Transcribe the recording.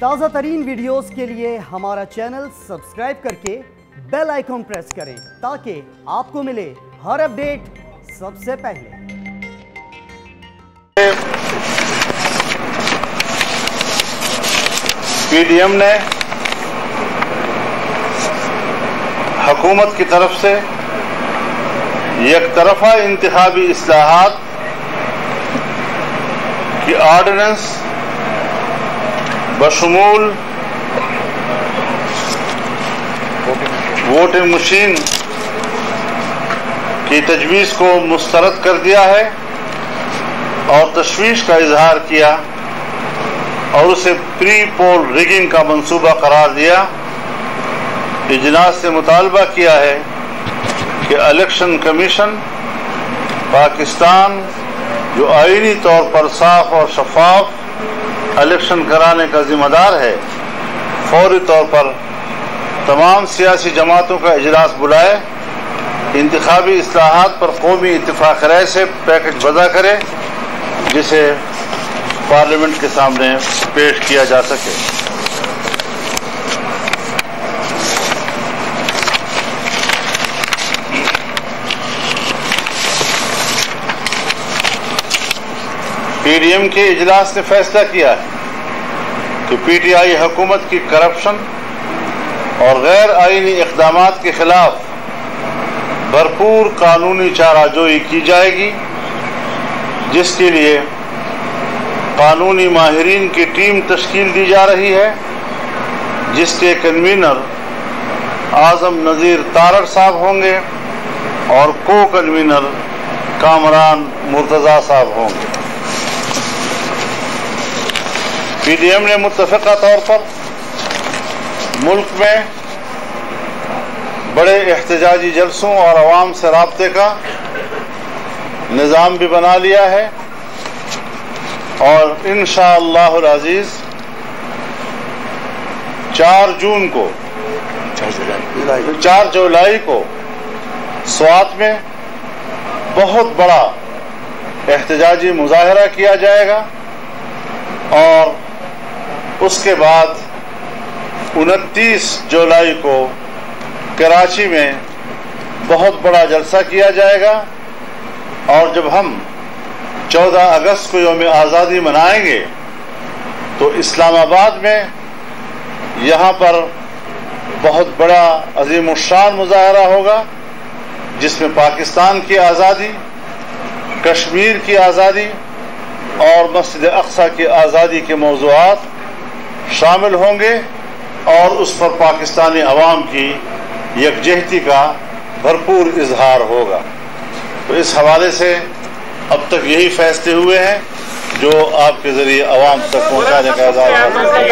تازہ ترین ویڈیوز کے لیے ہمارا چینل سبسکرائب کر کے بیل آئیکن پریس کریں تاکہ آپ کو ملے ہر اپڈیٹ سب سے پہلے۔ پی ڈی ایم نے حکومت کی طرف سے یک طرفہ انتخابی اصلاحات کی آرڈیننس بشمول ووٹنگ مشین کی تجویز کو مسترد کر دیا ہے اور تشویش کا اظہار کیا اور اسے پری پول ریگنگ کا منصوبہ قرار دیا۔ اجلاس سے مطالبہ کیا ہے کہ الیکشن کمیشن پاکستان جو آئینی طور پر صاف اور شفاف الیکشن کرانے کا ذمہ دار ہے، فوری طور پر تمام سیاسی جماعتوں کا اجلاس بلائے، انتخابی اصلاحات پر قومی اتفاق رائے سے پیکج وضع کرے جسے پارلیمنٹ کے سامنے پیش کیا جا سکے۔ پی ڈی ایم کے اجلاس نے فیصلہ کیا ہے کہ پی ٹی آئی حکومت کی کرپشن اور غیر آئینی اقدامات کے خلاف بھرپور قانونی چارہ جوئی کی جائے گی، جس کے لیے قانونی ماہرین کی ٹیم تشکیل دی جا رہی ہے، جس کے کنوینر اعظم نذیر تارڑ صاحب ہوں گے اور کو کنوینر کامران مرتضیٰ صاحب ہوں گے۔ پی ڈی ایم نے متفقہ طور پر ملک میں بڑے احتجاجی جلسوں اور عوام سے رابطے کا نظام بھی بنا لیا ہے اور انشاءاللہ العزیز 4 جولائی کو سوات میں بہت بڑا احتجاجی مظاہرہ کیا جائے گا اور اس کے بعد 29 جولائی کو کراچی میں بہت بڑا جلسہ کیا جائے گا اور جب ہم 14 اگست کو یوم آزادی منائیں گے تو اسلام آباد میں یہاں پر بہت بڑا عظیم الشان مظاہرہ ہوگا جس میں پاکستان کی آزادی، کشمیر کی آزادی اور مسجد اقصی کی آزادی کے موضوعات شامل ہوں گے اور اس پر پاکستانی عوام کی یکجہتی کا بھرپور اظہار ہوگا۔ تو اس حوالے سے اب تک یہی فیصلے ہوئے ہیں جو آپ کے ذریعے عوام تک پہنچانے کا اظہار ہے۔